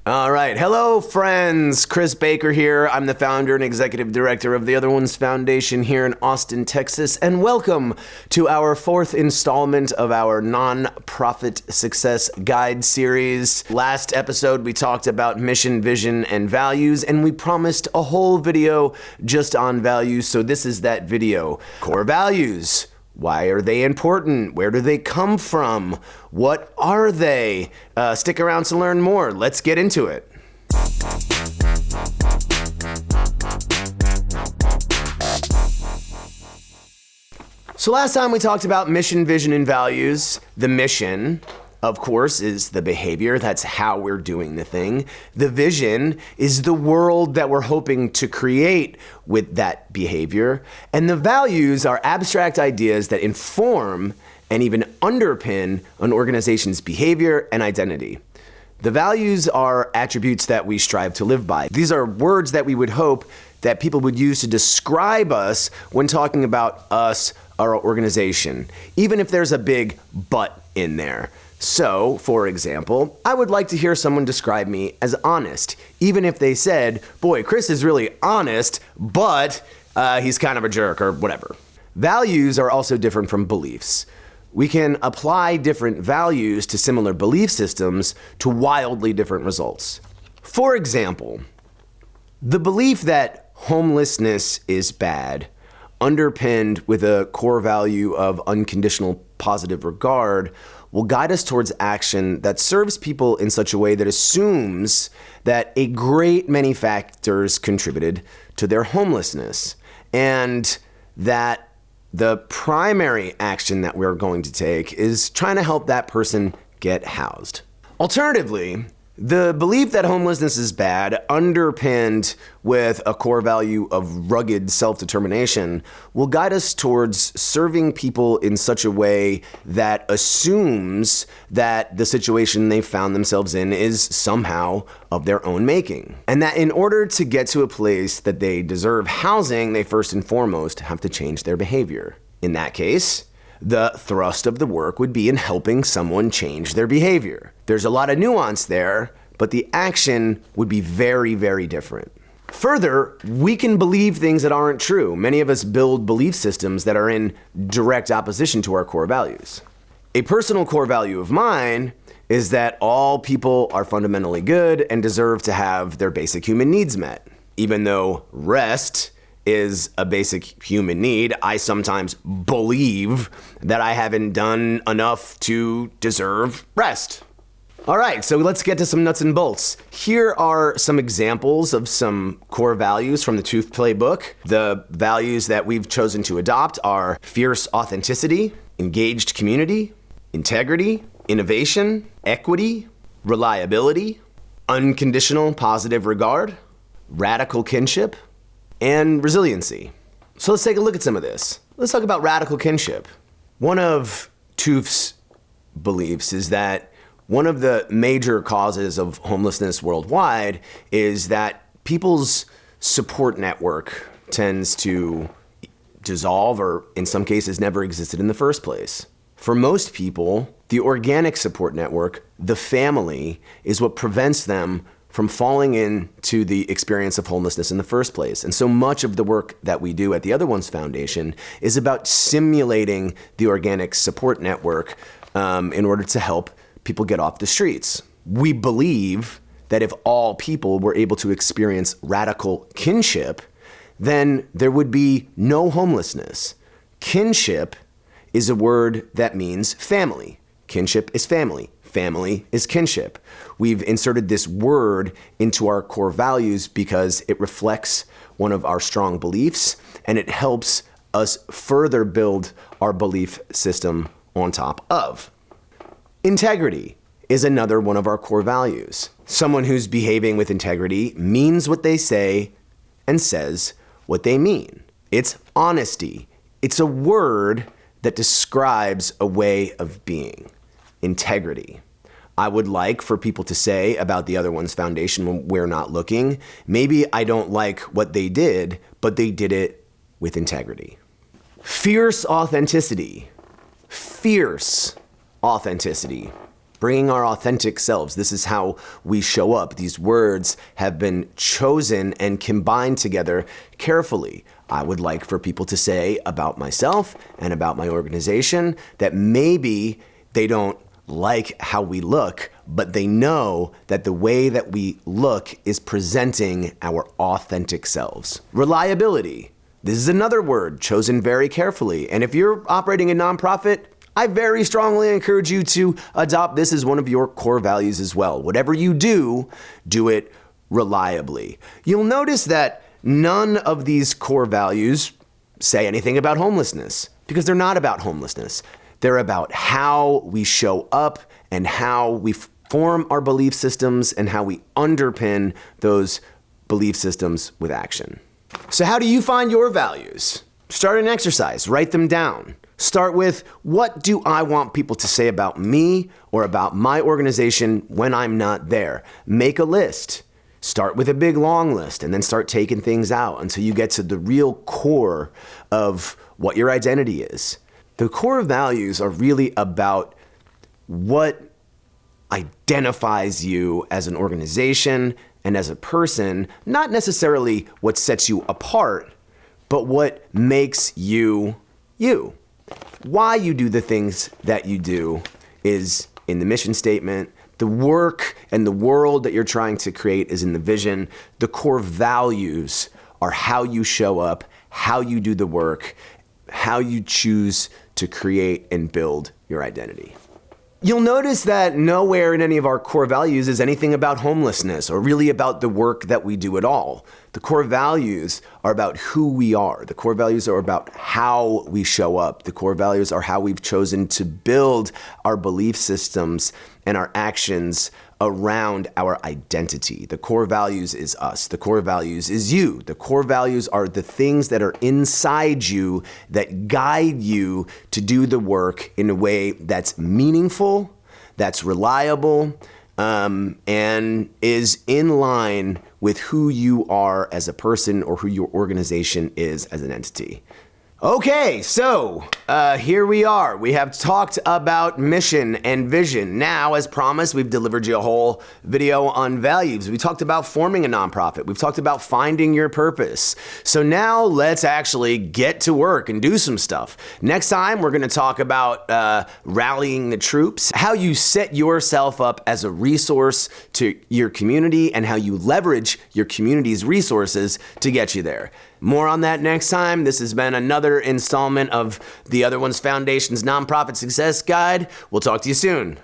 All right. Hello, friends. Chris Baker here. I'm the founder and executive director of the Other Ones Foundation here in Austin, Texas. And welcome to our fourth installment of our nonprofit success guide series. Last episode, we talked about mission, vision, and values, and we promised a whole video just on values. So this is that video. Core values. Why are they important? Where do they come from? What are they? Stick around to learn more. Let's get into it. So last time we talked about mission, vision, and values. The mission, of course, is the behavior. That's how we're doing the thing. The vision is the world that we're hoping to create with that behavior. And the values are abstract ideas that inform and even underpin an organization's behavior and identity. The values are attributes that we strive to live by. These are words that we would hope that people would use to describe us when talking about us, our organization, even if there's a big but in there. So, for example, I would like to hear someone describe me as honest, even if they said, boy, Chris is really honest, but he's kind of a jerk or whatever. Values are also different from beliefs. We can apply different values to similar belief systems to wildly different results. For example, the belief that homelessness is bad, underpinned with a core value of unconditional positive regard, will guide us towards action that serves people in such a way that assumes that a great many factors contributed to their homelessness, and that the primary action that we're going to take is trying to help that person get housed. Alternatively, the belief that homelessness is bad, underpinned with a core value of rugged self-determination, will guide us towards serving people in such a way that assumes that the situation they found themselves in is somehow of their own making. And that in order to get to a place that they deserve housing, they first and foremost have to change their behavior. In that case, the thrust of the work would be in helping someone change their behavior. There's a lot of nuance there, but the action would be very, very different. Further, we can believe things that aren't true. Many of us build belief systems that are in direct opposition to our core values. A personal core value of mine is that all people are fundamentally good and deserve to have their basic human needs met. Even though rest is a basic human need, I sometimes believe that I haven't done enough to deserve rest. All right, so let's get to some nuts and bolts. Here are some examples of some core values from the Truth Playbook. The values that we've chosen to adopt are fierce authenticity, engaged community, integrity, innovation, equity, reliability, unconditional positive regard, radical kinship, and resiliency. So let's take a look at some of this. Let's talk about radical kinship. One of Tooth's beliefs is that one of the major causes of homelessness worldwide is that people's support network tends to dissolve or in some cases never existed in the first place. For most people, the organic support network, the family, is what prevents them from falling into the experience of homelessness in the first place. And so much of the work that we do at the Other Ones Foundation is about simulating the organic support network in order to help people get off the streets. We believe that if all people were able to experience radical kinship, then there would be no homelessness. Kinship is a word that means family. Kinship is family. Family is kinship. We've inserted this word into our core values because it reflects one of our strong beliefs and it helps us further build our belief system on top of. Integrity is another one of our core values. Someone who's behaving with integrity means what they say and says what they mean. It's honesty. It's a word that describes a way of being. Integrity. I would like for people to say about the Other Ones Foundation when we're not looking, maybe I don't like what they did, but they did it with integrity. Fierce authenticity. Fierce authenticity. bringing our authentic selves. This is how we show up. These words have been chosen and combined together carefully. I would like for people to say about myself and about my organization that maybe they don't like how we look, but they know that the way that we look is presenting our authentic selves. Reliability. This is another word chosen very carefully. And if you're operating a nonprofit, I very strongly encourage you to adopt this as one of your core values as well. Whatever you do, do it reliably. You'll notice that none of these core values say anything about homelessness, because they're not about homelessness. They're about how we show up and how we form our belief systems and how we underpin those belief systems with action. So how do you find your values? Start an exercise, write them down. Start with, what do I want people to say about me or about my organization when I'm not there? Make a list. Start with a big long list and then start taking things out until you get to the real core of what your identity is. The core values are really about what identifies you as an organization and as a person, not necessarily what sets you apart, but what makes you you. Why you do the things that you do is in the mission statement. The work and the world that you're trying to create is in the vision. The core values are how you show up, how you do the work, how you choose to create and build your identity. You'll notice that nowhere in any of our core values is anything about homelessness or really about the work that we do at all. The core values are about who we are. The core values are about how we show up. The core values are how we've chosen to build our belief systems and our actions around our identity. The core values is us. The core values is you. The core values are the things that are inside you that guide you to do the work in a way that's meaningful, that's reliable, and is in line with who you are as a person or who your organization is as an entity. Okay, so here we are. We have talked about mission and vision. Now, as promised, we've delivered you a whole video on values. We talked about forming a nonprofit. We've talked about finding your purpose. So now let's actually get to work and do some stuff. Next time, we're going to talk about rallying the troops, how you set yourself up as a resource to your community, and how you leverage your community's resources to get you there. More on that next time. This has been another installment of the Other Ones Foundation's Nonprofit Success Guide. We'll talk to you soon.